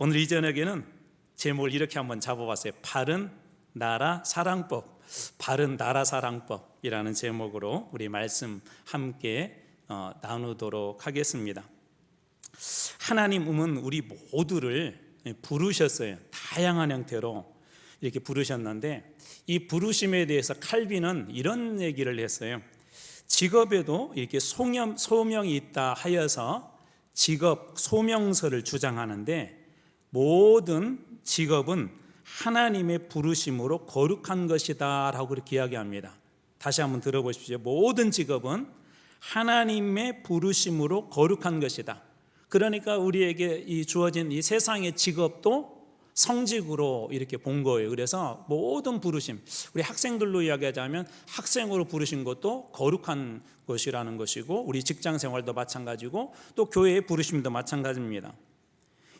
오늘 이 저녁에는 제목을 이렇게 한번 잡아봤어요. 바른 나라 사랑법, 바른 나라 사랑법이라는 제목으로 우리 말씀 함께 나누도록 하겠습니다. 하나님은 우리 모두를 부르셨어요. 다양한 형태로 이렇게 부르셨는데, 이 부르심에 대해서 칼빈은 이런 얘기를 했어요. 직업에도 이렇게 소명이 있다 하여서 직업 소명서를 주장하는데, 모든 직업은 하나님의 부르심으로 거룩한 것이다 라고 그렇게 이야기합니다. 다시 한번 들어보십시오. 모든 직업은 하나님의 부르심으로 거룩한 것이다. 그러니까 우리에게 이 주어진 이 세상의 직업도 성직으로 이렇게 본 거예요. 그래서 모든 부르심, 우리 학생들로 이야기하자면 학생으로 부르신 것도 거룩한 것이라는 것이고, 우리 직장 생활도 마찬가지고, 또 교회의 부르심도 마찬가지입니다.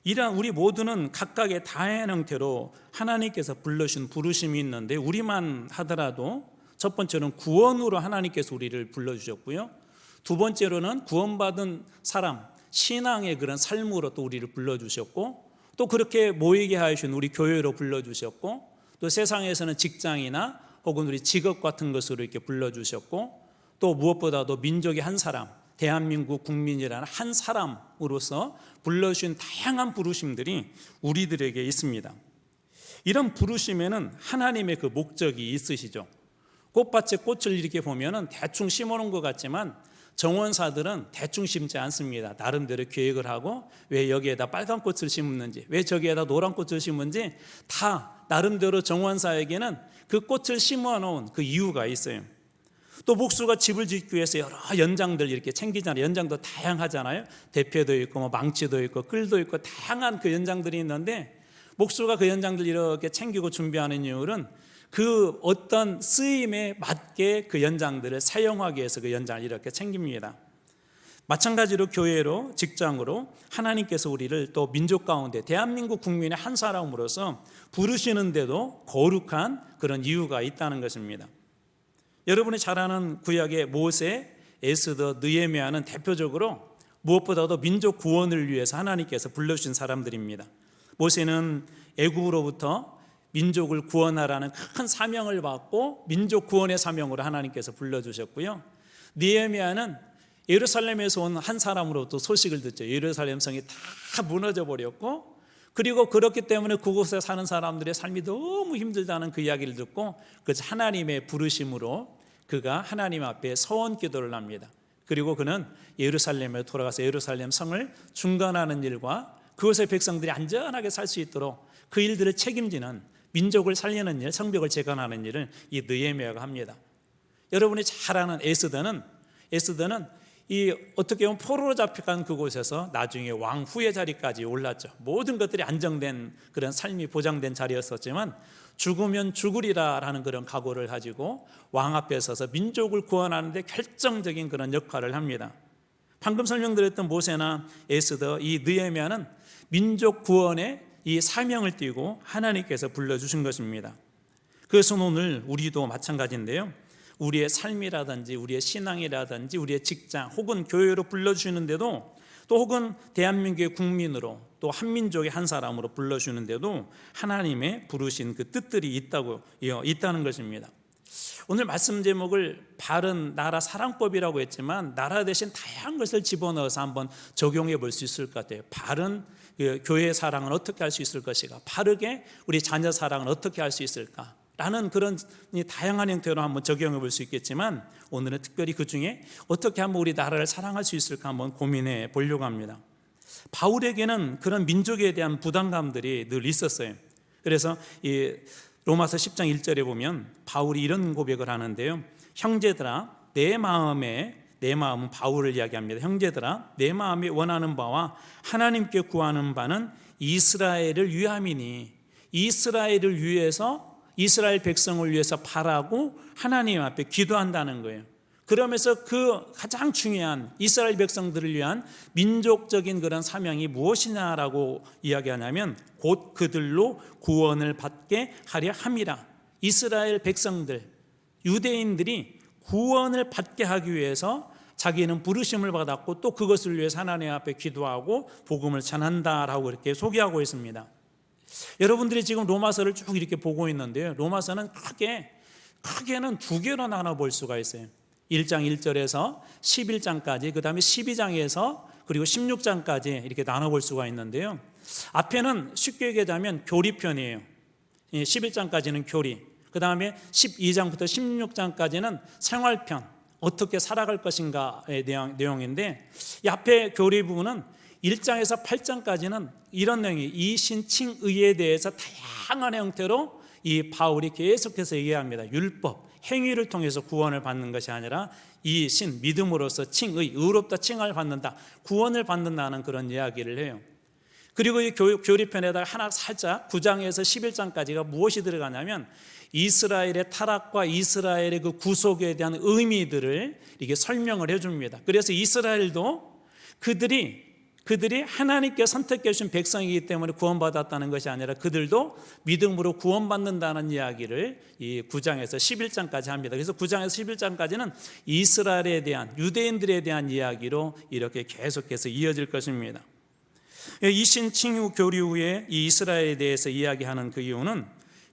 이러한 우리 모두는 각각의 다양한 형태로 하나님께서 불러주신 부르심이 있는데, 우리만 하더라도 첫 번째로는 구원으로 하나님께서 우리를 불러주셨고요, 두 번째로는 구원받은 사람, 신앙의 그런 삶으로 또 우리를 불러주셨고, 또 그렇게 모이게 하신 우리 교회로 불러주셨고, 또 세상에서는 직장이나 혹은 우리 직업 같은 것으로 이렇게 불러주셨고, 또 무엇보다도 민족의 한 사람, 대한민국 국민이라는 한 사람으로서 불러주신 다양한 부르심들이 우리들에게 있습니다. 이런 부르심에는 하나님의 그 목적이 있으시죠. 꽃밭에 꽃을 이렇게 보면은 대충 심어놓은 것 같지만 정원사들은 대충 심지 않습니다. 나름대로 계획을 하고, 왜 여기에다 빨간 꽃을 심었는지, 왜 저기에다 노란 꽃을 심은지 다 나름대로 정원사에게는 그 꽃을 심어놓은 그 이유가 있어요. 또 목수가 집을 짓기 위해서 여러 연장들 이렇게 챙기잖아요. 연장도 다양하잖아요. 대패도 있고 망치도 있고 끌도 있고 다양한 그 연장들이 있는데, 목수가 그 연장들 이렇게 챙기고 준비하는 이유는 그 어떤 쓰임에 맞게 그 연장들을 사용하기 위해서 그 연장을 이렇게 챙깁니다. 마찬가지로 교회로, 직장으로 하나님께서 우리를 또 민족 가운데 대한민국 국민의 한 사람으로서 부르시는데도 거룩한 그런 이유가 있다는 것입니다. 여러분이 잘 아는 구약의 모세, 에스더, 느헤미야는 대표적으로 무엇보다도 민족 구원을 위해서 하나님께서 불러주신 사람들입니다. 모세는 애굽으로부터 민족을 구원하라는 큰 사명을 받고 민족 구원의 사명으로 하나님께서 불러주셨고요, 느헤미야는 예루살렘에서 온 한 사람으로부터 소식을 듣죠. 예루살렘 성이 다 무너져 버렸고, 그리고 그렇기 때문에 그곳에 사는 사람들의 삶이 너무 힘들다는 그 이야기를 듣고, 그래서 하나님의 부르심으로 그가 하나님 앞에 서원 기도를 합니다. 그리고 그는 예루살렘에 돌아가서 예루살렘 성을 중건하는 일과 그곳의 백성들이 안전하게 살 수 있도록 그 일들을 책임지는, 민족을 살리는 일, 성벽을 재건하는 일을 이 느헤미야가 합니다. 여러분이 잘 아는 에스더는 이 어떻게 보면 포로로 잡혀간 그곳에서 나중에 왕 후의 자리까지 올랐죠. 모든 것들이 안정된 그런 삶이 보장된 자리였었지만, 죽으면 죽으리라라는 그런 각오를 가지고 왕 앞에 서서 민족을 구원하는 데 결정적인 그런 역할을 합니다. 방금 설명드렸던 모세나 에스더, 이 느헤미야는 민족 구원의 이 사명을 띠고 하나님께서 불러주신 것입니다. 그래서 오늘 우리도 마찬가지인데요, 우리의 삶이라든지 우리의 신앙이라든지 우리의 직장 혹은 교회로 불러주시는데도, 또 혹은 대한민국의 국민으로, 또 한민족의 한 사람으로 불러주시는데도 하나님의 부르신 그 뜻들이 있다는 것입니다. 오늘 말씀 제목을 바른 나라 사랑법이라고 했지만, 나라 대신 다양한 것을 집어넣어서 한번 적용해 볼 수 있을 것 같아요. 바른 교회 사랑은 어떻게 할 수 있을 것인가, 바르게 우리 자녀 사랑은 어떻게 할 수 있을까 라는 그런 다양한 형태로 한번 적용해 볼 수 있겠지만, 오늘은 특별히 그 중에 어떻게 하면 우리 나라를 사랑할 수 있을까 한번 고민해 보려고 합니다. 바울에게는 그런 민족에 대한 부담감들이 늘 있었어요. 그래서 이 로마서 10장 1절에 보면 바울이 이런 고백을 하는데요, 형제들아 내 마음은 바울을 이야기합니다. 형제들아 내 마음이 원하는 바와 하나님께 구하는 바는 이스라엘을 위함이니, 이스라엘을 위해서, 이스라엘 백성을 위해서 바라고 하나님 앞에 기도한다는 거예요. 그러면서 그 가장 중요한 이스라엘 백성들을 위한 민족적인 그런 사명이 무엇이냐라고 이야기하냐면, 곧 그들로 구원을 받게 하려 함이라. 이스라엘 백성들, 유대인들이 구원을 받게 하기 위해서 자기는 부르심을 받았고 또 그것을 위해서 하나님 앞에 기도하고 복음을 전한다라고 이렇게 소개하고 있습니다. 여러분들이 지금 로마서를 쭉 이렇게 보고 있는데요, 로마서는 크게는 두 개로 나눠 볼 수가 있어요. 1장 1절에서 11장까지, 그 다음에 12장에서 그리고 16장까지 이렇게 나눠 볼 수가 있는데요, 앞에는 쉽게 얘기하자면 교리편이에요. 11장까지는 교리, 그 다음에 12장부터 16장까지는 생활편, 어떻게 살아갈 것인가의 내용인데, 이 앞에 교리 부분은 1장에서 8장까지는 이런 내용이 이신칭의에 대해서 다양한 형태로 이 바울이 계속해서 얘기합니다. 율법, 행위를 통해서 구원을 받는 것이 아니라 이신, 믿음으로써 칭의, 의롭다 칭을 받는다, 구원을 받는다는 그런 이야기를 해요. 그리고 이 교리편에다가 하나 살짝 9장에서 11장까지가 무엇이 들어가냐면 이스라엘의 타락과 이스라엘의 그 구속에 대한 의미들을 이게 설명을 해줍니다. 그래서 이스라엘도 그들이 하나님께 선택해 주신 백성이기 때문에 구원받았다는 것이 아니라 그들도 믿음으로 구원받는다는 이야기를 이 9장에서 11장까지 합니다. 그래서 9장에서 11장까지는 이스라엘에 대한, 유대인들에 대한 이야기로 이렇게 계속해서 이어질 것입니다. 이신칭의 교리 후에 이 이스라엘에 대해서 이야기하는 그 이유는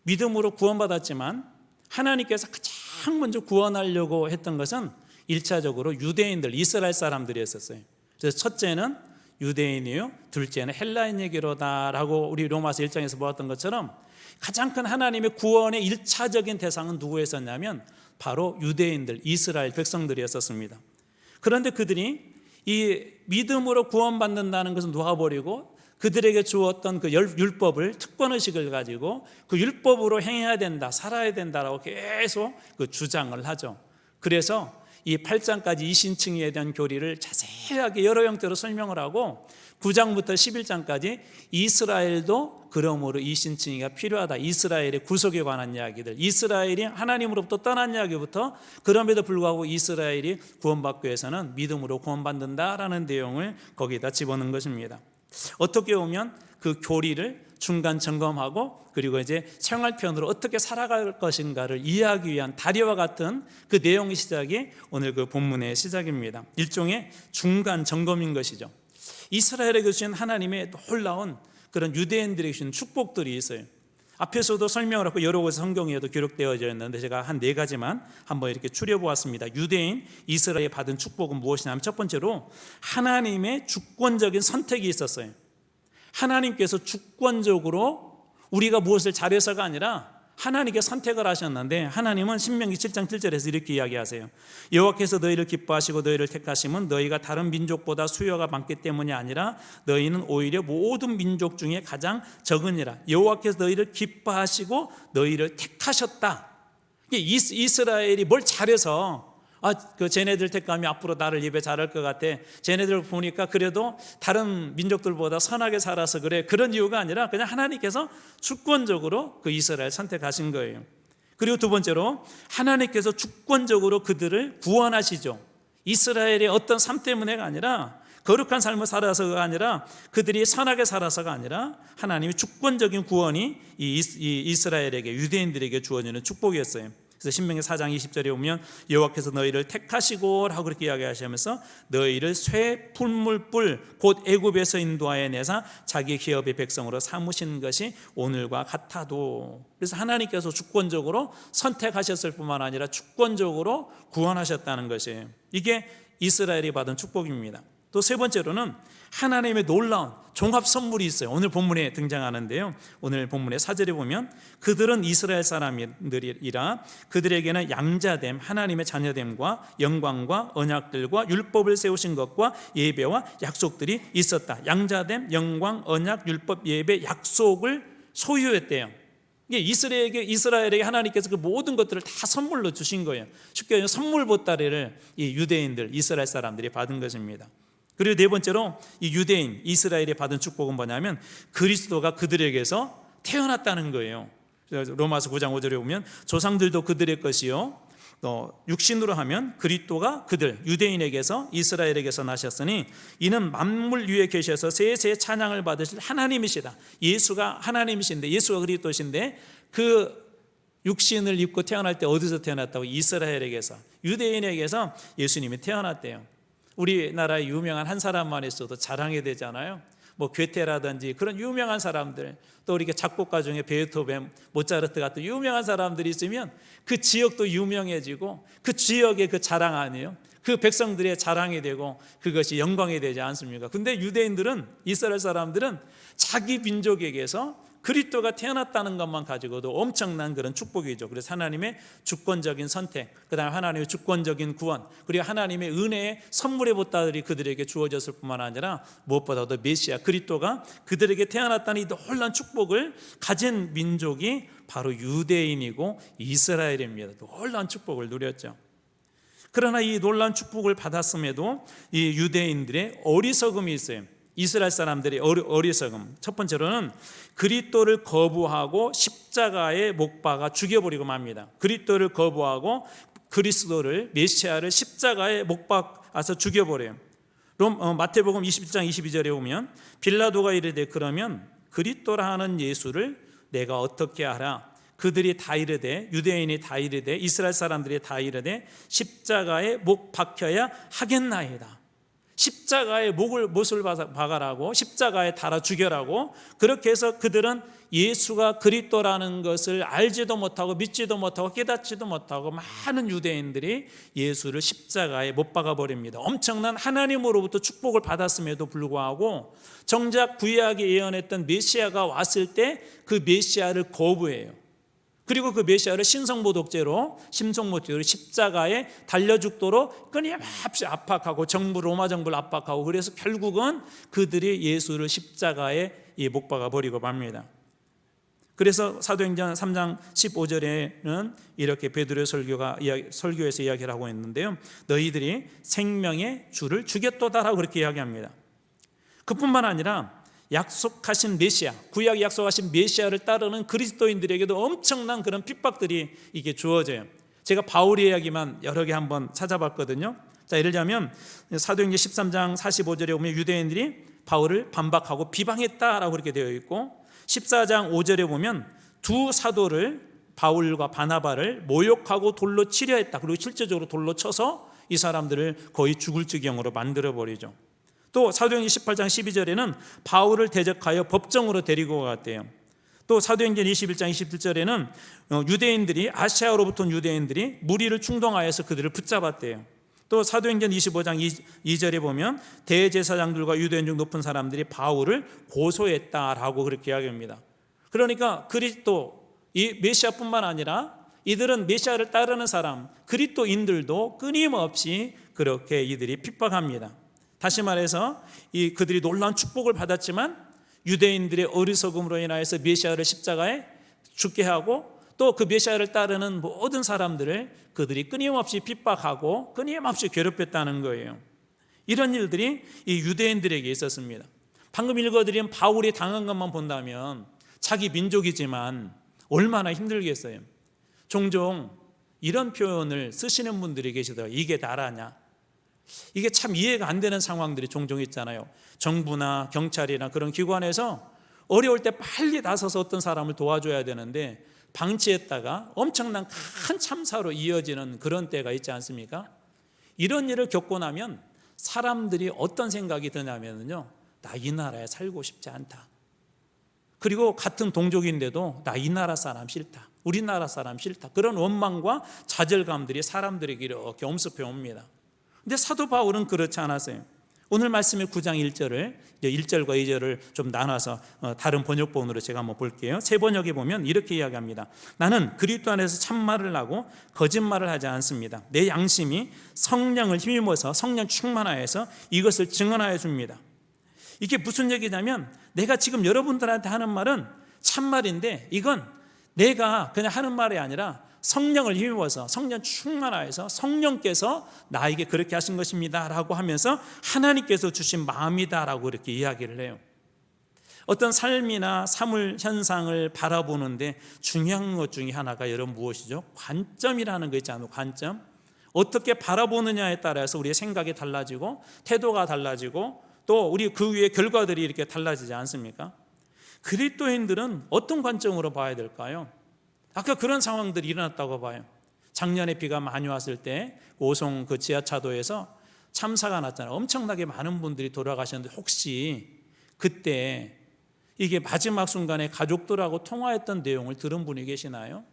믿음으로 구원받았지만 하나님께서 가장 먼저 구원하려고 했던 것은 1차적으로 유대인들, 이스라엘 사람들이었어요. 그래서 첫째는 유대인이요, 둘째는 헬라인에게로다라고 우리 로마서 1장에서 보았던 것처럼 가장 큰 하나님의 구원의 1차적인 대상은 누구였었냐면 바로 유대인들, 이스라엘 백성들이었습니다. 그런데 그들이 이 믿음으로 구원받는다는 것을 놓아버리고 그들에게 주었던 그 율법을, 특권의식을 가지고 그 율법으로 행해야 된다, 살아야 된다라고 계속 그 주장을 하죠. 그래서 이 8장까지 이신칭의에 대한 교리를 자세하게 여러 형태로 설명을 하고 9장부터 11장까지 이스라엘도 그러므로 이신칭의가 필요하다, 이스라엘의 구속에 관한 이야기들, 이스라엘이 하나님으로부터 떠난 이야기부터 그럼에도 불구하고 이스라엘이 구원받기 위해서는 믿음으로 구원받는다라는 내용을 거기다 집어넣은 것입니다. 어떻게 보면 그 교리를 중간 점검하고 그리고 이제 생활편으로 어떻게 살아갈 것인가를 이해하기 위한 다리와 같은 그 내용의 시작이 오늘 그 본문의 시작입니다. 일종의 중간 점검인 것이죠. 이스라엘에게 주신 하나님의 놀라운 그런 유대인들에게 주신 축복들이 있어요. 앞에서도 설명을 하고 여러 곳에 성경에도 기록되어져 있는데 제가 한 4가지만 한번 이렇게 추려보았습니다. 유대인 이스라엘이 받은 축복은 무엇이냐면 첫 번째로 하나님의 주권적인 선택이 있었어요. 하나님께서 주권적으로 우리가 무엇을 잘해서가 아니라 하나님께 선택을 하셨는데, 하나님은 신명기 7장 7절에서 이렇게 이야기하세요. 여호와께서 너희를 기뻐하시고 너희를 택하심은 너희가 다른 민족보다 수요가 많기 때문이 아니라 너희는 오히려 모든 민족 중에 가장 적으니라. 여호와께서 너희를 기뻐하시고 너희를 택하셨다. 이스라엘이 뭘 잘해서 쟤네들 택하면 앞으로 나를 입에 잘할 것 같아, 쟤네들 보니까 그래도 다른 민족들보다 선하게 살아서 그래, 그런 이유가 아니라 그냥 하나님께서 주권적으로 그 이스라엘 선택하신 거예요. 그리고 두 번째로 하나님께서 주권적으로 그들을 구원하시죠. 이스라엘의 어떤 삶 때문에가 아니라, 거룩한 삶을 살아서가 아니라, 그들이 선하게 살아서가 아니라 하나님의 주권적인 구원이 이 이스라엘에게, 유대인들에게 주어지는 축복이었어요. 그래서 신명기 4장 20절에 보면 여호와께서 너희를 택하시고 라고 그렇게 이야기하시면서 너희를 쇠 풀물불 곧 애굽에서 인도하여 내사 자기 기업의 백성으로 삼으신 것이 오늘과 같아도. 그래서 하나님께서 주권적으로 선택하셨을 뿐만 아니라 주권적으로 구원하셨다는 것이에요. 이게 이스라엘이 받은 축복입니다. 또 세 번째로는 하나님의 놀라운 종합 선물이 있어요. 오늘 본문에 등장하는데요, 오늘 본문의 4절에 보면 그들은 이스라엘 사람들이라 그들에게는 양자됨, 하나님의 자녀됨과 영광과 언약들과 율법을 세우신 것과 예배와 약속들이 있었다. 양자됨, 영광, 언약, 율법, 예배, 약속을 소유했대요. 이스라엘에게 하나님께서 그 모든 것들을 다 선물로 주신 거예요. 쉽게 말해서 선물 보따리를 이 유대인들, 이스라엘 사람들이 받은 것입니다. 그리고 네 번째로 이 유대인, 이스라엘이 받은 축복은 뭐냐면 그리스도가 그들에게서 태어났다는 거예요. 로마서 9장 5절에 보면 조상들도 그들의 것이요, 육신으로 하면 그리스도가 그들, 유대인에게서, 이스라엘에게서 나셨으니 이는 만물 위에 계셔서 세세 찬양을 받으실 하나님이시다. 예수가 하나님이신데, 예수가 그리스도신데 그 육신을 입고 태어날 때 어디서 태어났다고? 이스라엘에게서, 유대인에게서 예수님이 태어났대요. 우리나라의 유명한 한 사람만 있어도 자랑이 되잖아요. 뭐 괴테라든지 그런 유명한 사람들, 또 우리 작곡가 중에 베토벤, 모차르트 같은 유명한 사람들이 있으면 그 지역도 유명해지고 그 지역의 그 자랑 아니에요. 그 백성들의 자랑이 되고 그것이 영광이 되지 않습니까? 근데 유대인들은, 이스라엘 사람들은 자기 민족에게서 그리스도가 태어났다는 것만 가지고도 엄청난 그런 축복이죠. 그래서 하나님의 주권적인 선택, 그 다음에 하나님의 주권적인 구원, 그리고 하나님의 은혜의 선물의 보따들이 그들에게 주어졌을 뿐만 아니라 무엇보다도 메시아 그리스도가 그들에게 태어났다는 이 놀라운 축복을 가진 민족이 바로 유대인이고 이스라엘입니다. 놀라운 축복을 누렸죠. 그러나 이 놀라운 축복을 받았음에도 이 유대인들의 어리석음이 있어요. 이스라엘 사람들의 어리석음. 첫 번째로는 그리스도를 거부하고 십자가에 못 박아 죽여버리고 맙니다. 그리스도를 거부하고 그리스도를, 메시아를 십자가에 못 박아서 죽여버려요. 마태복음 21장 22절에 보면 빌라도가 이르되 그러면 그리스도라 하는 예수를 내가 어떻게 알아? 그들이 다 이르되, 유대인이 다 이르되, 이스라엘 사람들이 다 이르되 십자가에 못 박혀야 하겠나이다. 십자가에 못을 박아라고, 십자가에 달아 죽여라고. 그렇게 해서 그들은 예수가 그리스도라는 것을 알지도 못하고 믿지도 못하고 깨닫지도 못하고 많은 유대인들이 예수를 십자가에 못 박아버립니다. 엄청난 하나님으로부터 축복을 받았음에도 불구하고 정작 구약에 예언했던 메시아가 왔을 때 그 메시아를 거부해요. 그리고 그 메시아를 심성모독죄로 십자가에 달려 죽도록 끊임없이 압박하고 로마 정부를 압박하고, 그래서 결국은 그들이 예수를 십자가에 못 박아 버리고 맙니다. 그래서 사도행전 3장 15절에는 이렇게 베드로의 설교에서 이야기를 하고 있는데요, 너희들이 생명의 주를 주겠도다라고 그렇게 이야기합니다. 그뿐만 아니라 약속하신 메시아, 구약이 약속하신 메시아를 따르는 그리스도인들에게도 엄청난 그런 핍박들이 이게 주어져요. 제가 바울의 이야기만 여러 개 한번 찾아봤거든요. 자, 예를 들자면 사도행전 13장 45절에 보면 유대인들이 바울을 반박하고 비방했다라고 그렇게 되어 있고, 14장 5절에 보면 두 사도를, 바울과 바나바를 모욕하고 돌로 치려 했다. 그리고 실제적으로 돌로 쳐서 이 사람들을 거의 죽을 지경으로 만들어 버리죠. 또 사도행전 18장 12절에는 바울을 대적하여 법정으로 데리고 갔대요. 또 사도행전 21장 27절에는 유대인들이, 아시아로부터 온 유대인들이 무리를 충동하여서 그들을 붙잡았대요. 또 사도행전 25장 2절에 보면 대제사장들과 유대인 중 높은 사람들이 바울을 고소했다라고 그렇게 이야기합니다. 그러니까 그리스도, 이 메시아뿐만 아니라 이들은 메시아를 따르는 사람, 그리스도인들도 끊임없이 그렇게 이들이 핍박합니다. 다시 말해서 그들이 놀라운 축복을 받았지만 유대인들의 어리석음으로 인하여서 메시아를 십자가에 죽게 하고, 또 그 메시아를 따르는 모든 사람들을 그들이 끊임없이 핍박하고 끊임없이 괴롭혔다는 거예요. 이런 일들이 이 유대인들에게 있었습니다. 방금 읽어드린 바울이 당한 것만 본다면 자기 민족이지만 얼마나 힘들겠어요. 종종 이런 표현을 쓰시는 분들이 계시더라고요. 이게 나라냐? 이게 참 이해가 안 되는 상황들이 종종 있잖아요. 정부나 경찰이나 그런 기관에서 어려울 때 빨리 나서서 어떤 사람을 도와줘야 되는데 방치했다가 엄청난 큰 참사로 이어지는 그런 때가 있지 않습니까? 이런 일을 겪고 나면 사람들이 어떤 생각이 드냐면요, 나 이 나라에 살고 싶지 않다. 그리고 같은 동족인데도 나 이 나라 사람 싫다, 우리나라 사람 싫다, 그런 원망과 좌절감들이 사람들에게 이렇게 엄습해 옵니다. 근데 사도 바울은 그렇지 않았어요. 오늘 말씀의 9장 1절을 1절과 2절을 좀 나눠서 다른 번역본으로 제가 한번 볼게요. 새 번역에 보면 이렇게 이야기합니다. 나는 그리스도 안에서 참말을 하고 거짓말을 하지 않습니다. 내 양심이 성령을 힘입어서 성령 충만하여서 이것을 증언하여 줍니다. 이게 무슨 얘기냐면 내가 지금 여러분들한테 하는 말은 참말인데 이건 내가 그냥 하는 말이 아니라 성령을 힘입어서 성령 충만하여서 성령께서 나에게 그렇게 하신 것입니다 라고 하면서 하나님께서 주신 마음이다 라고 이렇게 이야기를 해요. 어떤 삶이나 사물 현상을 바라보는데 중요한 것 중에 하나가 여러분 무엇이죠? 관점이라는 거 있잖아요. 관점. 어떻게 바라보느냐에 따라서 우리의 생각이 달라지고 태도가 달라지고 또 우리 그 위에 결과들이 이렇게 달라지지 않습니까? 그리스도인들은 어떤 관점으로 봐야 될까요? 아까 그런 상황들이 일어났다고 봐요. 작년에 비가 많이 왔을 때 오송 그 지하차도에서 참사가 났잖아요. 엄청나게 많은 분들이 돌아가셨는데 혹시 그때 이게 마지막 순간에 가족들하고 통화했던 내용을 들은 분이 계시나요?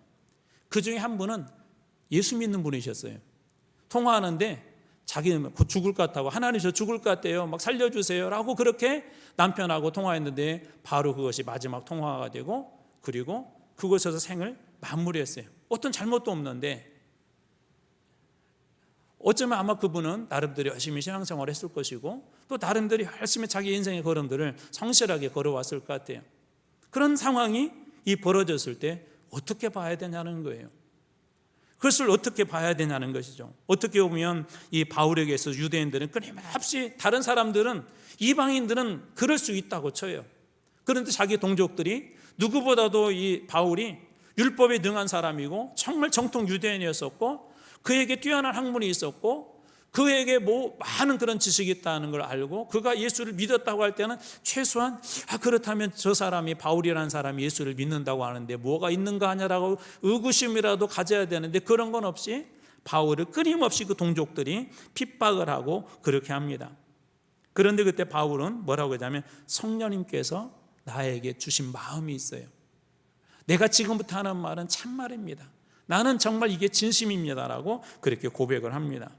그 중에 한 분은 예수 믿는 분이셨어요. 통화하는데 자기는 곧 죽을 것 같다고, 하나님 저 죽을 것 같대요, 막 살려주세요 라고 그렇게 남편하고 통화했는데 바로 그것이 마지막 통화가 되고, 그리고 그곳에서 생을 마무리했어요. 어떤 잘못도 없는데 어쩌면 아마 그분은 나름대로 열심히 신앙생활을 했을 것이고 또 나름대로 열심히 자기 인생의 걸음들을 성실하게 걸어왔을 것 같아요. 그런 상황이 벌어졌을 때 어떻게 봐야 되냐는 거예요. 그것을 어떻게 봐야 되냐는 것이죠. 어떻게 보면 이 바울에게서 유대인들은 끊임없이, 다른 사람들은, 이방인들은 그럴 수 있다고 쳐요. 그런데 자기 동족들이 누구보다도 이 바울이 율법에 능한 사람이고 정말 정통 유대인이었었고 그에게 뛰어난 학문이 있었고 그에게 많은 그런 지식이 있다는 걸 알고 그가 예수를 믿었다고 할 때는 최소한 그렇다면 저 사람이, 바울이라는 사람이 예수를 믿는다고 하는데 뭐가 있는가 하냐라고 의구심이라도 가져야 되는데 그런 건 없이 바울을 끊임없이 그 동족들이 핍박을 하고 그렇게 합니다. 그런데 그때 바울은 뭐라고 하냐면 성령님께서 나에게 주신 마음이 있어요. 내가 지금부터 하는 말은 참말입니다. 나는 정말 이게 진심입니다라고 그렇게 고백을 합니다.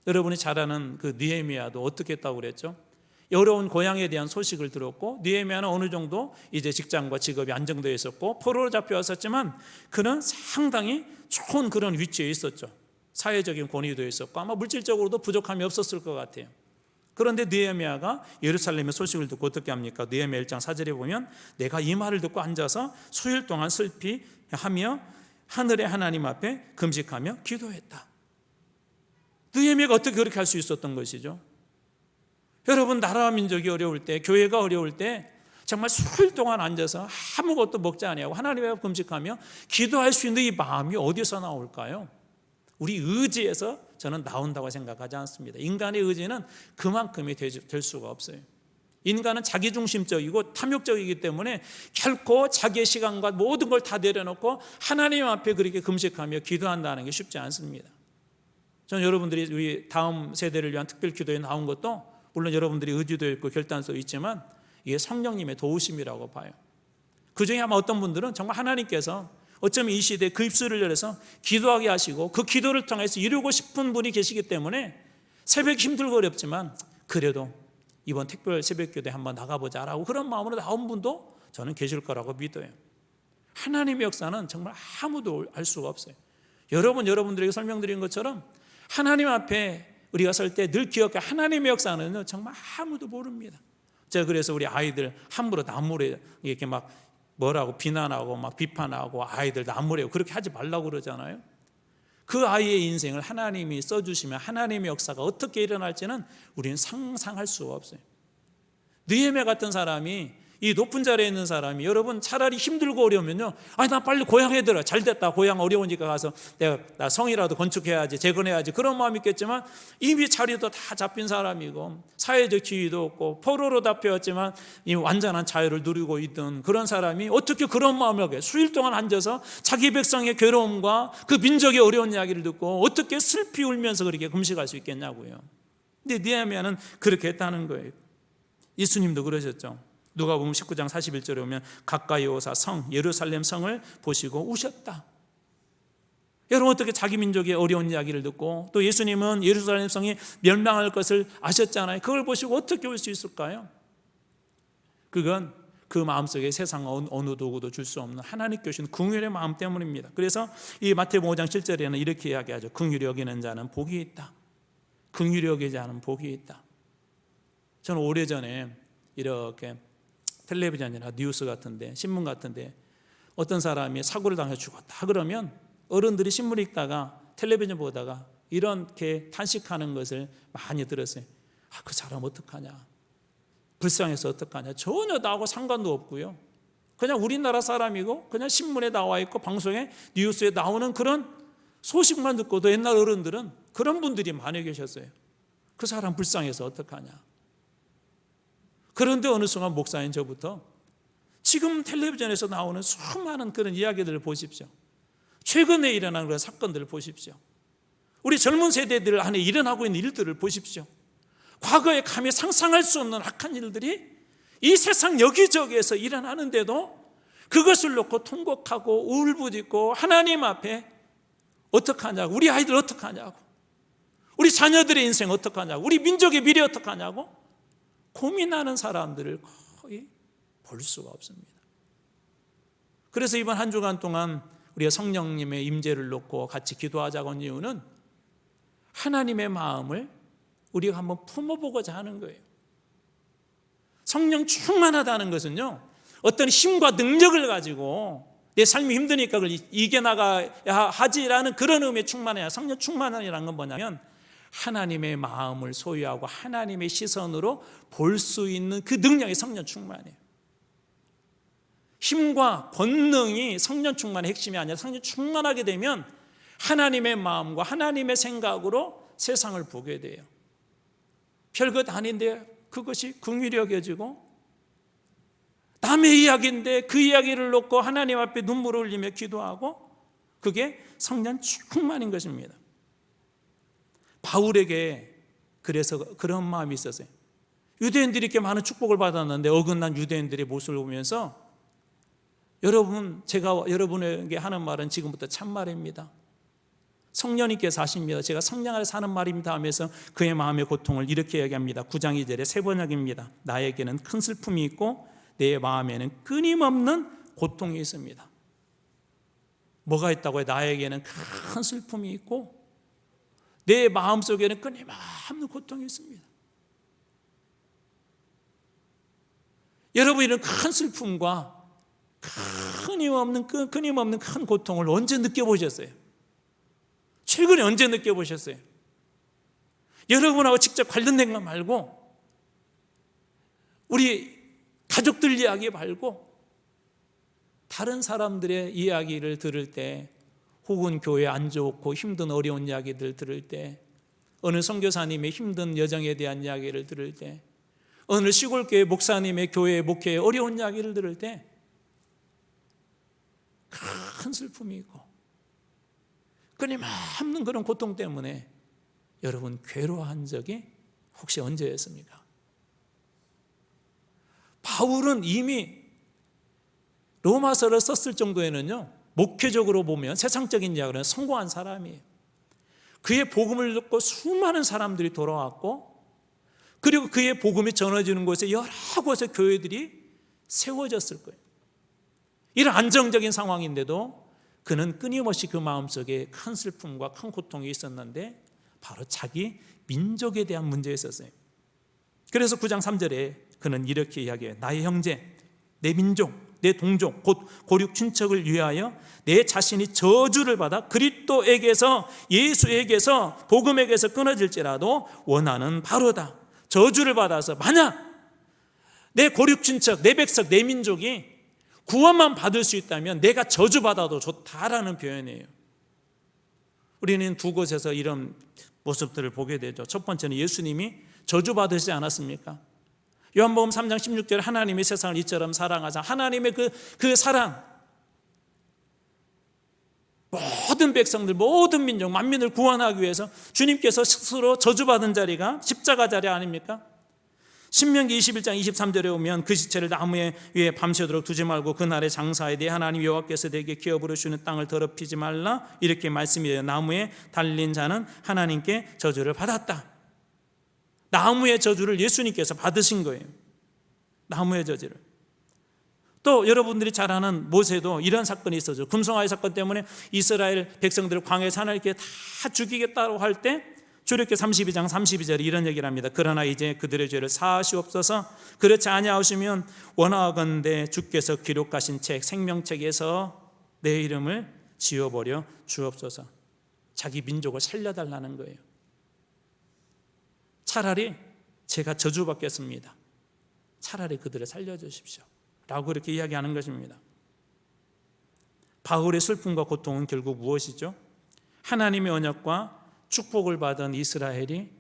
여러분이 잘 아는 그 느헤미야도 어떻게 했다고 그랬죠? 어려운 고향에 대한 소식을 들었고 느헤미야는 어느 정도 이제 직장과 직업이 안정되어 있었고 포로로 잡혀왔었지만 그는 상당히 좋은 그런 위치에 있었죠. 사회적인 권위도 있었고 아마 물질적으로도 부족함이 없었을 것 같아요. 그런데 느헤미야가 예루살렘의 소식을 듣고 어떻게 합니까? 느헤미야 1장 4절에 보면 내가 이 말을 듣고 앉아서 수일 동안 슬피하며 하늘의 하나님 앞에 금식하며 기도했다. 느헤미야가 어떻게 그렇게 할 수 있었던 것이죠? 여러분, 나라와 민족이 어려울 때, 교회가 어려울 때 정말 수일 동안 앉아서 아무것도 먹지 아니하고 하나님 앞에 금식하며 기도할 수 있는 이 마음이 어디서 나올까요? 우리 의지에서 저는 나온다고 생각하지 않습니다. 인간의 의지는 그만큼이 될 수가 없어요. 인간은 자기중심적이고 탐욕적이기 때문에 결코 자기의 시간과 모든 걸 다 내려놓고 하나님 앞에 그렇게 금식하며 기도한다는 게 쉽지 않습니다. 저는 여러분들이 우리 다음 세대를 위한 특별 기도에 나온 것도 물론 여러분들이 의지도 있고 결단도 있지만 이게 성령님의 도우심이라고 봐요. 그 중에 아마 어떤 분들은 정말 하나님께서 어쩌면 이 시대에 그 입술을 열어서 기도하게 하시고 그 기도를 통해서 이루고 싶은 분이 계시기 때문에 새벽 힘들고 어렵지만 그래도 이번 특별 새벽기도에 한번 나가보자라고 그런 마음으로 나온 분도 저는 계실 거라고 믿어요. 하나님의 역사는 정말 아무도 알 수가 없어요. 여러분들에게 설명드린 것처럼 하나님 앞에 우리가 설 때 늘 기억해, 하나님의 역사는 정말 아무도 모릅니다. 제가 그래서 우리 아이들 함부로 남모래 이렇게 막 뭐라고 비난하고 막 비판하고 아이들 남모래고 그렇게 하지 말라고 그러잖아요. 그 아이의 인생을 하나님이 써주시면 하나님의 역사가 어떻게 일어날지는 우리는 상상할 수가 없어요. 느헤미야 같은 사람이, 이 높은 자리에 있는 사람이, 여러분 차라리 힘들고 어려우면요, 나 빨리 고향에 들어, 잘됐다, 고향 어려우니까 가서 나 성이라도 건축해야지, 재건해야지, 그런 마음이 있겠지만 이미 자리도 다 잡힌 사람이고 사회적 지위도 없고 포로로 잡혀왔지만 이 완전한 자유를 누리고 있던 그런 사람이 어떻게 그런 마음을 하게, 수일 동안 앉아서 자기 백성의 괴로움과 그 민족의 어려운 이야기를 듣고 어떻게 슬피 울면서 그렇게 금식할 수 있겠냐고요. 근데 느헤미야는 그렇게 했다는 거예요. 예수님도 그러셨죠. 누가복음 19장 41절에 보면 가까이 오사 예루살렘 성을 보시고 우셨다. 여러분, 어떻게 자기 민족의 어려운 이야기를 듣고 또 예수님은 예루살렘 성이 멸망할 것을 아셨잖아요. 그걸 보시고 어떻게 울 수 있을까요? 그건 그 마음속에 세상 어느 도구도 줄 수 없는 하나님께 주신 긍휼의 마음 때문입니다. 그래서 이 마태복음 5장 7절에는 이렇게 이야기하죠. 긍휼히 여기는 자는 복이 있다. 긍휼히 여기지 않은 복이 있다. 저는 오래전에 이렇게 텔레비전이나 뉴스 같은데, 신문 같은데 어떤 사람이 사고를 당해 죽었다 그러면 어른들이 신문 읽다가 텔레비전 보다가 이렇게 탄식하는 것을 많이 들었어요. 그 사람 어떡하냐, 불쌍해서 어떡하냐. 전혀 나하고 상관도 없고요, 그냥 우리나라 사람이고 그냥 신문에 나와 있고 방송에 뉴스에 나오는 그런 소식만 듣고도 옛날 어른들은 그런 분들이 많이 계셨어요. 그 사람 불쌍해서 어떡하냐. 그런데 어느 순간 목사인 저부터 지금 텔레비전에서 나오는 수많은 그런 이야기들을 보십시오. 최근에 일어난 그런 사건들을 보십시오. 우리 젊은 세대들 안에 일어나고 있는 일들을 보십시오. 과거에 감히 상상할 수 없는 악한 일들이 이 세상 여기저기에서 일어나는데도 그것을 놓고 통곡하고 울부짖고 하나님 앞에 어떡하냐고, 우리 아이들 어떡하냐고, 우리 자녀들의 인생 어떡하냐고, 우리 민족의 미래 어떡하냐고 고민하는 사람들을 거의 볼 수가 없습니다. 그래서 이번 한 주간 동안 우리가 성령님의 임재를 놓고 같이 기도하자고 한 이유는 하나님의 마음을 우리가 한번 품어보고자 하는 거예요. 성령 충만하다는 것은요, 어떤 힘과 능력을 가지고 내 삶이 힘드니까 그걸 이겨나가야 하지라는 그런 의미의 충만해야. 성령 충만이라는 건 뭐냐면 하나님의 마음을 소유하고 하나님의 시선으로 볼 수 있는 그 능력이 성령 충만이에요. 힘과 권능이 성령 충만의 핵심이 아니라 성령 충만하게 되면 하나님의 마음과 하나님의 생각으로 세상을 보게 돼요. 별것 아닌데 그것이 긍휼히 여겨지고, 남의 이야기인데 그 이야기를 놓고 하나님 앞에 눈물을 흘리며 기도하고, 그게 성령 충만인 것입니다. 바울에게 그래서 그런 마음이 있었어요. 유대인들이 이렇게 많은 축복을 받았는데 어긋난 유대인들의 모습을 보면서, 여러분, 제가 여러분에게 하는 말은 지금부터 참말입니다. 성령님께서 하십니다. 제가 성령 안에 사는 말입니다 하면서 그의 마음의 고통을 이렇게 얘기합니다. 9장 2절에 세 번역입니다. 나에게는 큰 슬픔이 있고 내 마음에는 끊임없는 고통이 있습니다. 뭐가 있다고요? 나에게는 큰 슬픔이 있고 내 마음속에는 끊임없는 고통이 있습니다. 여러분, 이런 큰 슬픔과 끊임없는 큰 고통을 언제 느껴보셨어요? 최근에 언제 느껴보셨어요? 여러분하고 직접 관련된 것 말고, 우리 가족들 이야기 말고 다른 사람들의 이야기를 들을 때, 혹은 교회 안 좋고 힘든 어려운 이야기들 들을 때, 어느 선교사님의 힘든 여정에 대한 이야기를 들을 때, 어느 시골교회 목사님의 교회 목회의 어려운 이야기를 들을 때 큰 슬픔이 있고 끊임없는 그런 고통 때문에 여러분 괴로워한 적이 혹시 언제였습니까? 바울은 이미 로마서를 썼을 정도에는요, 목회적으로 보면 세상적인 이야기는 성공한 사람이에요. 그의 복음을 듣고 수많은 사람들이 돌아왔고, 그리고 그의 복음이 전해지는 곳에 여러 곳의 교회들이 세워졌을 거예요. 이런 안정적인 상황인데도 그는 끊임없이 그 마음속에 큰 슬픔과 큰 고통이 있었는데, 바로 자기 민족에 대한 문제가 있었어요. 그래서 9장 3절에 그는 이렇게 이야기해요. 나의 형제, 내 민족, 내 동족, 곧 고륙 친척을 위하여 내 자신이 저주를 받아 그리스도에게서, 예수에게서, 복음에게서 끊어질지라도 원하는 바로다. 저주를 받아서 만약 내 고륙 친척, 내 백성, 내 민족이 구원만 받을 수 있다면 내가 저주받아도 좋다라는 표현이에요. 우리는 두 곳에서 이런 모습들을 보게 되죠. 첫 번째는 예수님이 저주받으시지 않았습니까? 요한복음 3장 16절에 하나님이 세상을 이처럼 사랑하사, 하나님의 그 사랑, 모든 백성들, 모든 민족, 만민을 구원하기 위해서 주님께서 스스로 저주받은 자리가 십자가 자리 아닙니까? 신명기 21장 23절에 오면 그 시체를 나무 위에 밤새도록 두지 말고 그날에 장사에 내 하나님 여호와께서 내게 기업으로 주는 땅을 더럽히지 말라, 이렇게 말씀이에요. 나무에 달린 자는 하나님께 저주를 받았다. 나무의 저주를 예수님께서 받으신 거예요. 나무의 저주를. 또 여러분들이 잘 아는 모세도 이런 사건이 있었죠. 금송아지 사건 때문에 이스라엘 백성들을 광야에서 하나님께 다 죽이겠다고 할 때 출애굽기 32장 32절에 이런 얘기를 합니다. 그러나 이제 그들의 죄를 사하시옵소서. 그렇지 아니하시면 원하건대 주께서 기록하신 책 생명책에서 내 이름을 지워버려 주옵소서. 자기 민족을 살려달라는 거예요. 차라리 제가 저주받겠습니다. 차라리 그들을 살려주십시오 라고 이렇게 이야기하는 것입니다. 바울의 슬픔과 고통은 결국 무엇이죠? 하나님의 언약과 축복을 받은 이스라엘이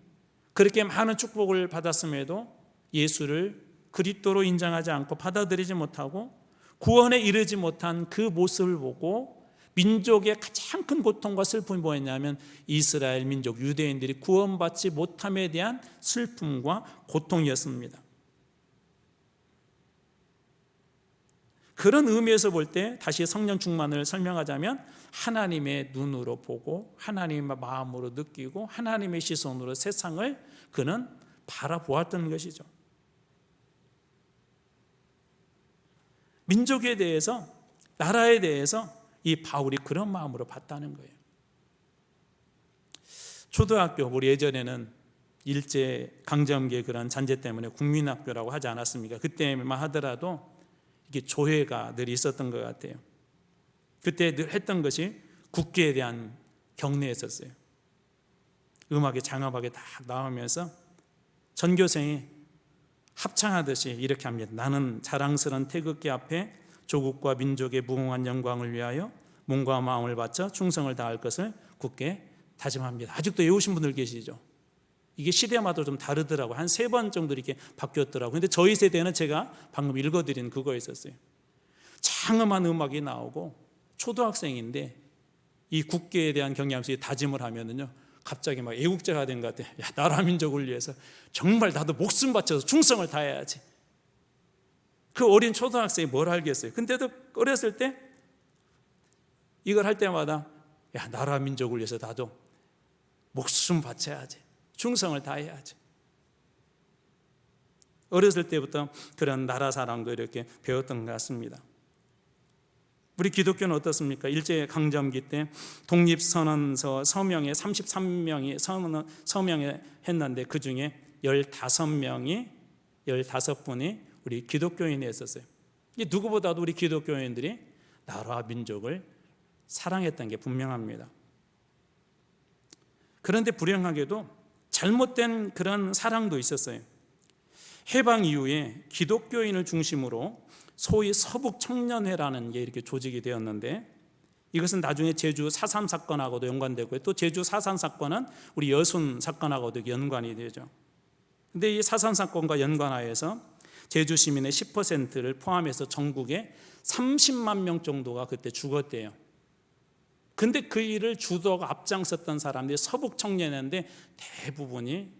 그렇게 많은 축복을 받았음에도 예수를 그리스도로 인정하지 않고 받아들이지 못하고 구원에 이르지 못한 그 모습을 보고 민족의 가장 큰 고통과 슬픔이 뭐였냐면 이스라엘 민족 유대인들이 구원받지 못함에 대한 슬픔과 고통이었습니다. 그런 의미에서 볼 때 다시 성령 충만을 설명하자면 하나님의 눈으로 보고 하나님의 마음으로 느끼고 하나님의 시선으로 세상을 그는 바라보았던 것이죠. 민족에 대해서, 나라에 대해서 이 바울이 그런 마음으로 봤다는 거예요. 초등학교, 우리 예전에는 일제 강점기의 그런 잔재 때문에 국민학교라고 하지 않았습니까? 그때만 하더라도 이게 조회가 늘 있었던 것 같아요. 그때 늘 했던 것이 국기에 대한 경례였었어요. 음악이 장엄하게 딱 나오면서 전교생이 합창하듯이 이렇게 합니다. 나는 자랑스러운 태극기 앞에 조국과 민족의 무궁한 영광을 위하여 몸과 마음을 바쳐 충성을 다할 것을 굳게 다짐합니다. 아직도 외우신 분들 계시죠? 이게 시대마다 좀 다르더라고요. 한 3번 정도 이렇게 바뀌었더라고요. 근데 저희 세대는 제가 방금 읽어드린 그거였었어요. 장엄한 음악이 나오고 초등학생인데 이 국기에 대한 경외하면서 다짐을 하면은요, 갑자기 막 애국자가 된 것 같아요. 야, 나라 민족을 위해서 정말 나도 목숨 바쳐서 충성을 다해야지. 그 어린 초등학생이 뭘 알겠어요. 근데도 어렸을 때 이걸 할 때마다 야, 나라 민족을 위해서 나도 목숨 바쳐야지, 충성을 다해야지. 어렸을 때부터 그런 나라 사랑도 이렇게 배웠던 것 같습니다. 우리 기독교는 어떻습니까? 일제강점기 때 독립선언서 서명에 33명이 서명에 했는데 그 중에 15분이 우리 기독교인이 했었어요. 누구보다도 우리 기독교인들이 나라와 민족을 사랑했던 게 분명합니다. 그런데 불행하게도 잘못된 그런 사랑도 있었어요. 해방 이후에 기독교인을 중심으로 소위 서북청년회라는 게 이렇게 조직이 되었는데, 이것은 나중에 제주 4.3 사건하고도 연관되고요. 또 제주 4.3 사건은 우리 여순 사건하고도 연관이 되죠. 근데 이 4.3 사건과 연관하여서 제주 시민의 10%를 포함해서 전국에 30만 명 정도가 그때 죽었대요. 근데 그 일을 주도하고 앞장섰던 사람들이 서북청년회인데 대부분이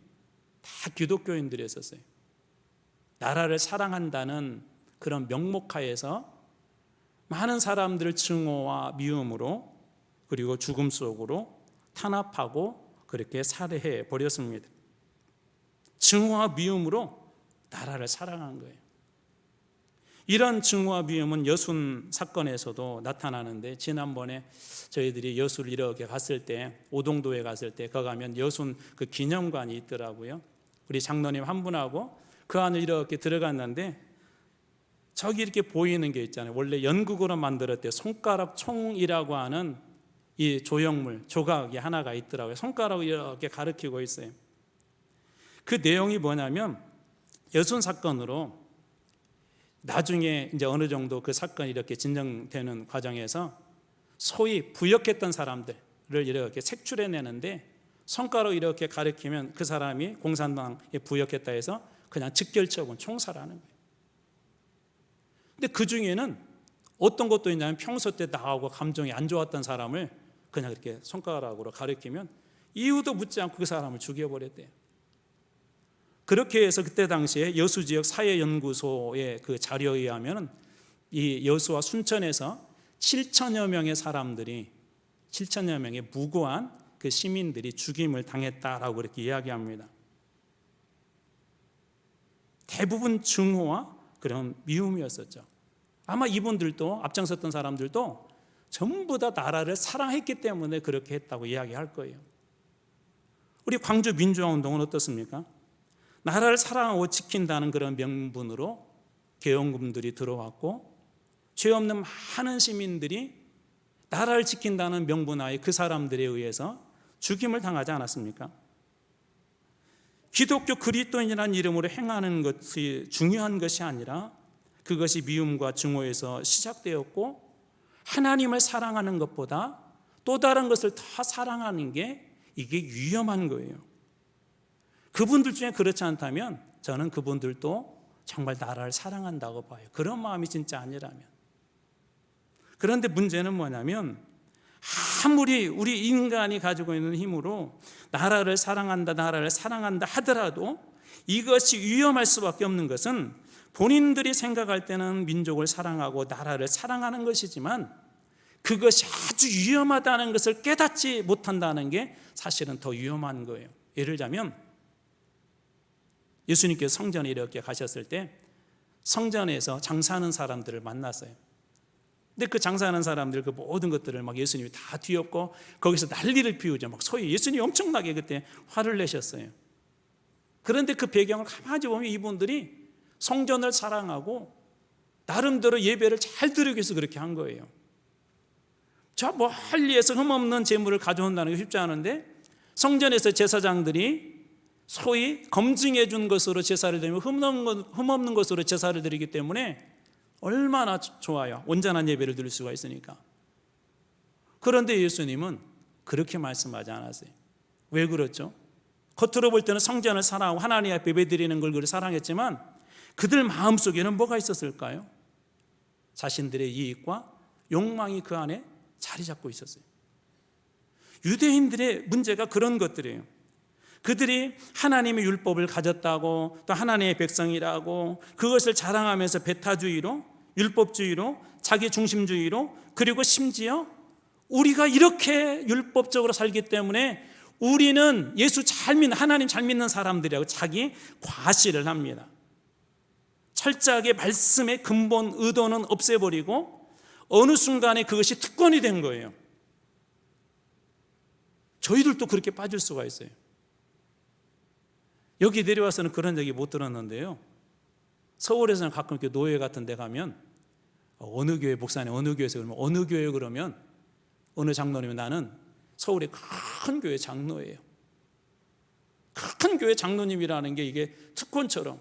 다 기독교인들이었어요. 나라를 사랑한다는 그런 명목하에서 많은 사람들을 증오와 미움으로 그리고 죽음 속으로 탄압하고 그렇게 살해해 버렸습니다. 증오와 미움으로 나라를 사랑한 거예요. 이런 증오와 미움은 여순 사건에서도 나타나는데, 지난번에 저희들이 여수를 이렇게 갔을 때, 오동도에 갔을 때 거기 가면 여순 그 기념관이 있더라고요. 우리 장로님 한 분하고 그 안을 이렇게 들어갔는데 저기 이렇게 보이는 게 있잖아요. 원래 연극으로 만들었대요. 손가락 총이라고 하는 이 조형물, 조각이 하나가 있더라고요. 손가락을 이렇게 가리키고 있어요. 그 내용이 뭐냐면 여순 사건으로 나중에 이제 어느 정도 그 사건이 이렇게 진정되는 과정에서 소위 부역했던 사람들을 이렇게 색출해내는데, 손가락 이렇게 가리키면 그 사람이 공산당에 부역했다 해서 그냥 즉결처분, 총살하는 거예요. 근데 그 중에는 어떤 것도 있냐면 평소 때 나하고 감정이 안 좋았던 사람을 그냥 이렇게 손가락으로 가리키면 이유도 묻지 않고 그 사람을 죽여버렸대요. 그렇게 해서 그때 당시에 여수 지역 사회연구소의 그 자료에 의하면 이 여수와 순천에서 7천여 명의 사람들이, 7천여 명의 무고한 그 시민들이 죽임을 당했다라고 그렇게 이야기합니다. 대부분 증오와 그런 미움이었었죠. 아마 이분들도, 앞장섰던 사람들도 전부 다 나라를 사랑했기 때문에 그렇게 했다고 이야기할 거예요. 우리 광주 민주화운동은 어떻습니까? 나라를 사랑하고 지킨다는 그런 명분으로 계엄군들이 들어왔고, 죄 없는 많은 시민들이 나라를 지킨다는 명분하에 그 사람들에 의해서 죽임을 당하지 않았습니까? 기독교 그리스도인이라는 이름으로 행하는 것이 중요한 것이 아니라 그것이 미움과 증오에서 시작되었고, 하나님을 사랑하는 것보다 또 다른 것을 더 사랑하는 게 이게 위험한 거예요. 그분들 중에 그렇지 않다면 저는 그분들도 정말 나라를 사랑한다고 봐요. 그런 마음이 진짜 아니라면. 그런데 문제는 뭐냐면 아무리 우리 인간이 가지고 있는 힘으로 나라를 사랑한다 하더라도 이것이 위험할 수밖에 없는 것은 본인들이 생각할 때는 민족을 사랑하고 나라를 사랑하는 것이지만 그것이 아주 위험하다는 것을 깨닫지 못한다는 게 사실은 더 위험한 거예요. 예를 들자면 예수님께서 성전에 이렇게 가셨을 때 성전에서 장사하는 사람들을 만났어요. 근데 그 장사하는 사람들 그 모든 것들을 막 예수님이 다 뒤엎고 거기서 난리를 피우죠. 막 소위 예수님이 엄청나게 그때 화를 내셨어요. 그런데 그 배경을 가만히 보면 이분들이 성전을 사랑하고 나름대로 예배를 잘 드리기 위해서 그렇게 한 거예요. 저 멀리에서 흠없는 재물을 가져온다는 게 쉽지 않은데 성전에서 제사장들이 소위 검증해 준 것으로 제사를 드리면 흠없는 것으로 제사를 드리기 때문에 얼마나 좋아요. 온전한 예배를 드릴 수가 있으니까. 그런데 예수님은 그렇게 말씀하지 않았어요. 왜 그렇죠? 겉으로 볼 때는 성전을 사랑하고 하나님 앞에 예배드리는 걸 사랑했지만 그들 마음속에는 뭐가 있었을까요? 자신들의 이익과 욕망이 그 안에 자리 잡고 있었어요. 유대인들의 문제가 그런 것들이에요. 그들이 하나님의 율법을 가졌다고 또 하나님의 백성이라고 그것을 자랑하면서 배타주의로 율법주의로 자기 중심주의로 그리고 심지어 우리가 이렇게 율법적으로 살기 때문에 우리는 예수 잘 믿는 하나님 잘 믿는 사람들이라고 자기 과시를 합니다. 철저하게 말씀의 근본 의도는 없애버리고 어느 순간에 그것이 특권이 된 거예요. 저희들도 그렇게 빠질 수가 있어요. 여기 내려와서는 그런 얘기 못 들었는데요. 서울에서는 가끔 이렇게 노예 같은 데 가면 어느 교회 목사님 어느 교회에서 그러면 어느 교회 그러면 어느 장로님은 나는 서울의 큰 교회 장로예요. 큰 교회 장로님이라는 게 이게 특권처럼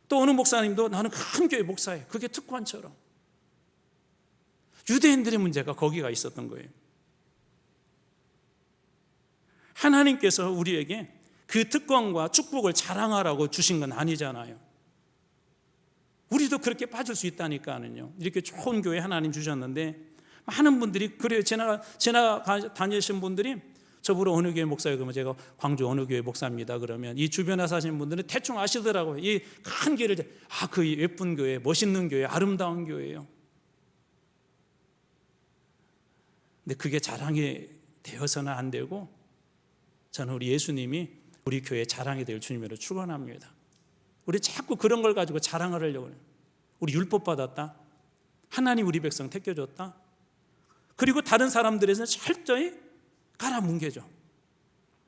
또 어느 목사님도 나는 큰 교회 목사예요. 그게 특권처럼 유대인들의 문제가 거기가 있었던 거예요. 하나님께서 우리에게 그 특권과 축복을 자랑하라고 주신 건 아니잖아요. 우리도 그렇게 빠질 수 있다니까요. 이렇게 좋은 교회 하나님 주셨는데 많은 분들이 그래요. 지나가 다니신 분들이 저보러 어느 교회 목사예요? 그러면 제가 광주 어느 교회 목사입니다. 그러면 이 주변에 사시는 분들은 대충 아시더라고요. 이 큰 교회를 그 예쁜 교회, 멋있는 교회, 아름다운 교회예요. 근데 그게 자랑이 되어서는 안 되고 저는 우리 예수님이 우리 교회 자랑이 될 주님으로 축원합니다. 우리 자꾸 그런 걸 가지고 자랑을 하려고 해요. 우리 율법 받았다. 하나님 우리 백성 택겨줬다. 그리고 다른 사람들에서는 철저히 깔아뭉개죠.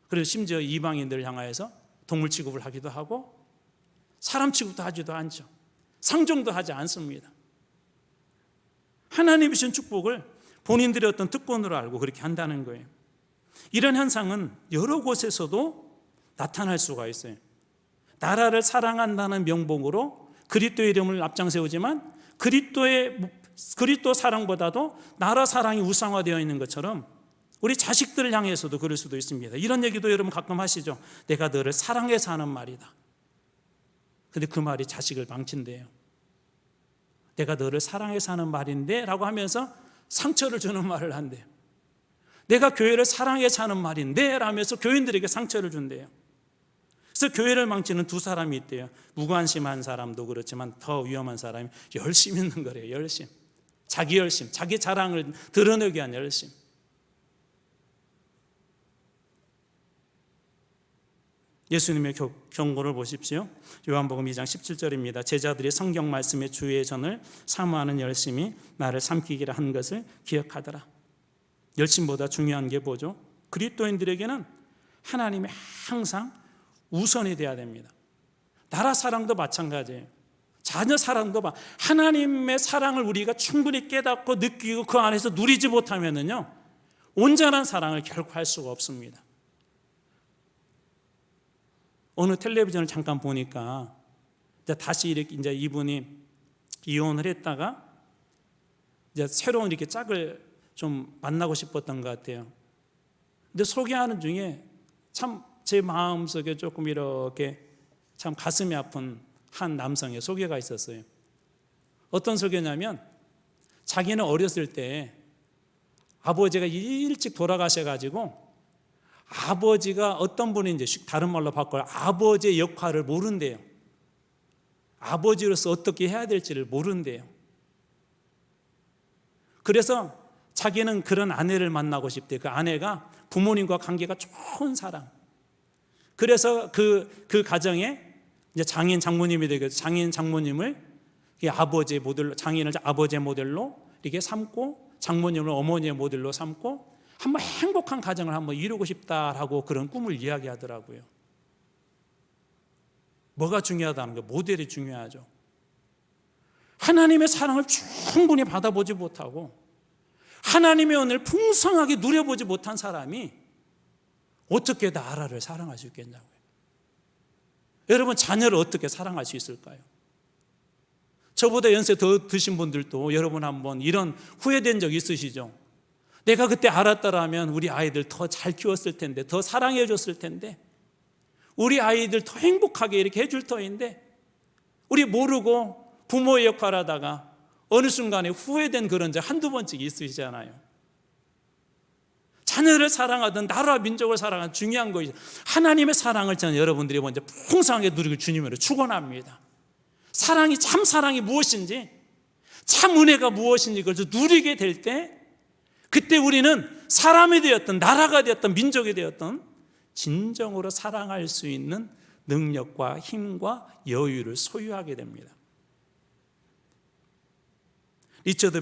그리고 심지어 이방인들을 향하여서 동물 취급을 하기도 하고 사람 취급도 하지도 않죠. 상종도 하지 않습니다. 하나님이 주신 축복을 본인들의 어떤 특권으로 알고 그렇게 한다는 거예요. 이런 현상은 여러 곳에서도 나타날 수가 있어요. 나라를 사랑한다는 명목으로 그리스도의 이름을 앞장세우지만 그리스도 사랑보다도 나라 사랑이 우상화되어 있는 것처럼 우리 자식들을 향해서도 그럴 수도 있습니다. 이런 얘기도 여러분 가끔 하시죠. 내가 너를 사랑해서 하는 말이다. 근데 그 말이 자식을 망친대요. 내가 너를 사랑해서 하는 말인데 라고 하면서 상처를 주는 말을 한대요. 내가 교회를 사랑해서 하는 말인데 라면서 교인들에게 상처를 준대요. 그래서 교회를 망치는 두 사람이 있대요. 무관심한 사람도 그렇지만 더 위험한 사람이 열심 있는 거래요. 열심. 자기 열심, 자기 자랑을 드러내기 위한 열심. 예수님의 경고를 보십시오. 요한복음 2장 17절입니다. 제자들이 성경 말씀의 주의 전을 사모하는 열심이 나를 삼키기라 한 것을 기억하더라. 열심보다 중요한 게 뭐죠? 그리스도인들에게는 하나님이 항상 우선이 돼야 됩니다. 나라 사랑도 마찬가지예요. 자녀 사랑도 하나님의 사랑을 우리가 충분히 깨닫고 느끼고 그 안에서 누리지 못하면은요 온전한 사랑을 결코 할 수가 없습니다. 어느 텔레비전을 잠깐 보니까 다시 이렇게 이제 이분이 이혼을 했다가 이제 새로운 이렇게 짝을 좀 만나고 싶었던 것 같아요. 근데 소개하는 중에 참 제 마음속에 조금 이렇게 참 가슴이 아픈 한 남성의 소개가 있었어요. 어떤 소개냐면 자기는 어렸을 때 아버지가 일찍 돌아가셔가지고 아버지가 어떤 분인지 다른 말로 바꿔요. 아버지의 역할을 모른대요. 아버지로서 어떻게 해야 될지를 모른대요. 그래서 자기는 그런 아내를 만나고 싶대요. 그 아내가 부모님과 관계가 좋은 사람. 그래서 그 가정에 이제 장인 장모님이 되겠죠. 장인 장모님을 아버지의 모델로, 장인을 아버지의 모델로 이렇게 삼고 장모님을 어머니의 모델로 삼고 한번 행복한 가정을 한번 이루고 싶다라고 그런 꿈을 이야기하더라고요. 뭐가 중요하다는 거? 모델이 중요하죠. 하나님의 사랑을 충분히 받아보지 못하고 하나님의 은혜를 풍성하게 누려보지 못한 사람이 어떻게 나라를 사랑할 수 있겠냐고요. 여러분, 자녀를 어떻게 사랑할 수 있을까요? 저보다 연세 더 드신 분들도 여러분 한번 이런 후회된 적 있으시죠? 내가 그때 알았더라면 우리 아이들 더 잘 키웠을 텐데, 더 사랑해 줬을 텐데, 우리 아이들 더 행복하게 이렇게 해줄 터인데, 우리 모르고 부모의 역할을 하다가 어느 순간에 후회된 그런 적 한두 번씩 있으시잖아요. 자녀를 사랑하든 나라 민족을 사랑하든 중요한 것이죠. 하나님의 사랑을 저는 여러분들이 먼저 풍성하게 누리고 주님으로 축원합니다. 사랑이, 참 사랑이 무엇인지, 참 은혜가 무엇인지 그걸 누리게 될 때, 그때 우리는 사람이 되었던, 나라가 되었던, 민족이 되었던 진정으로 사랑할 수 있는 능력과 힘과 여유를 소유하게 됩니다. 리처드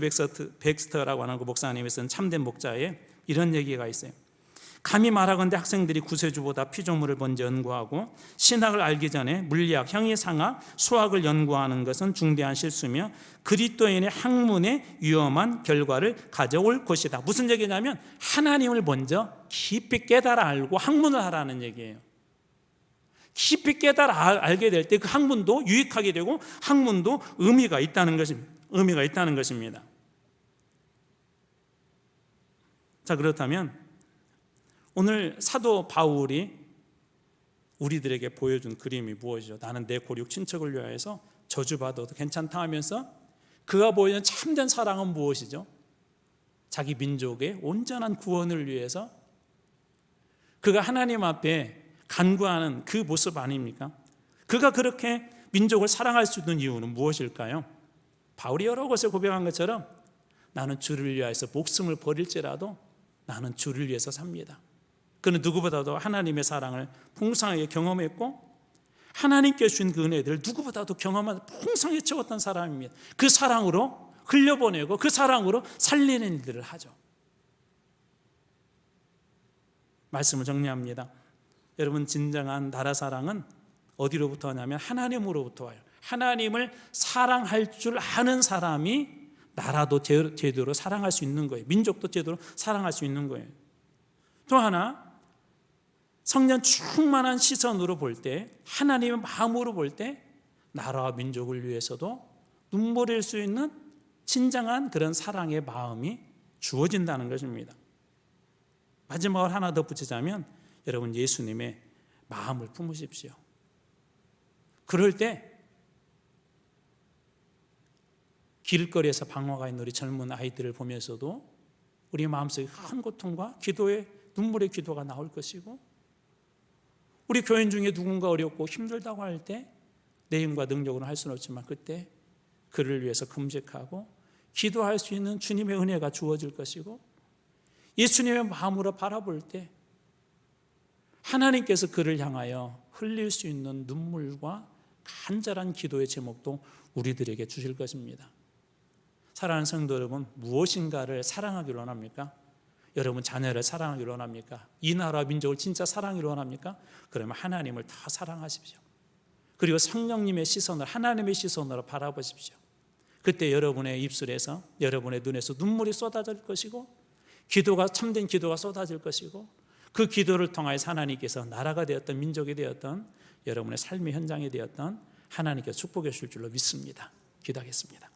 백스터라고 하는 그 목사님이 쓴 참된 목자에 이런 얘기가 있어요. 감히 말하건대 학생들이 구세주보다 피조물을 먼저 연구하고 신학을 알기 전에 물리학, 형이상학, 수학을 연구하는 것은 중대한 실수며 그리스도인의 학문에 위험한 결과를 가져올 것이다. 무슨 얘기냐면 하나님을 먼저 깊이 깨달아 알고 학문을 하라는 얘기예요. 깊이 깨달아 알게 될 때 그 학문도 유익하게 되고 학문도 의미가 있다는 것입니다. 자, 그렇다면 오늘 사도 바울이 우리들에게 보여준 그림이 무엇이죠? 나는 내 고륙 친척을 위하여서 저주받아도 괜찮다 하면서 그가 보여준 참된 사랑은 무엇이죠? 자기 민족의 온전한 구원을 위해서 그가 하나님 앞에 간구하는 그 모습 아닙니까? 그가 그렇게 민족을 사랑할 수 있는 이유는 무엇일까요? 바울이 여러 것을 고백한 것처럼 나는 주를 위하여서 목숨을 버릴지라도 나는 주를 위해서 삽니다. 그는 누구보다도 하나님의 사랑을 풍성하게 경험했고 하나님께 주신 그 은혜들을 누구보다도 경험하고 풍성하게 채웠던 사람입니다. 그 사랑으로 흘려보내고 그 사랑으로 살리는 일들을 하죠. 말씀을 정리합니다. 여러분, 진정한 나라 사랑은 어디로부터 하냐면 하나님으로부터 와요. 하나님을 사랑할 줄 아는 사람이 나라도 제대로 사랑할 수 있는 거예요. 민족도 제대로 사랑할 수 있는 거예요. 또 하나, 성령 충만한 시선으로 볼 때, 하나님의 마음으로 볼 때 나라와 민족을 위해서도 눈물 흘릴 수 있는 진정한 그런 사랑의 마음이 주어진다는 것입니다. 마지막으로 하나 더 붙이자면 여러분, 예수님의 마음을 품으십시오. 그럴 때 길거리에서 방황가 있는 우리 젊은 아이들을 보면서도 우리 마음속에 큰 고통과 기도의 눈물의 기도가 나올 것이고, 우리 교인 중에 누군가 어렵고 힘들다고 할 때 내 힘과 능력으로는 할 수는 없지만 그때 그를 위해서 금식하고 기도할 수 있는 주님의 은혜가 주어질 것이고, 예수님의 마음으로 바라볼 때 하나님께서 그를 향하여 흘릴 수 있는 눈물과 간절한 기도의 제목도 우리들에게 주실 것입니다. 사랑하는 성도 여러분, 무엇인가를 사랑하기를 원합니까? 여러분, 자녀를 사랑하기를 원합니까? 이 나라 민족을 진짜 사랑하기를 원합니까? 그러면 하나님을 다 사랑하십시오. 그리고 성령님의 시선을 하나님의 시선으로 바라보십시오. 그때 여러분의 입술에서, 여러분의 눈에서 눈물이 쏟아질 것이고, 기도가, 참된 기도가 쏟아질 것이고, 그 기도를 통하여 하나님께서 나라가 되었던, 민족이 되었던, 여러분의 삶의 현장이 되었던 하나님께서 축복해 주실 줄로 믿습니다. 기도하겠습니다.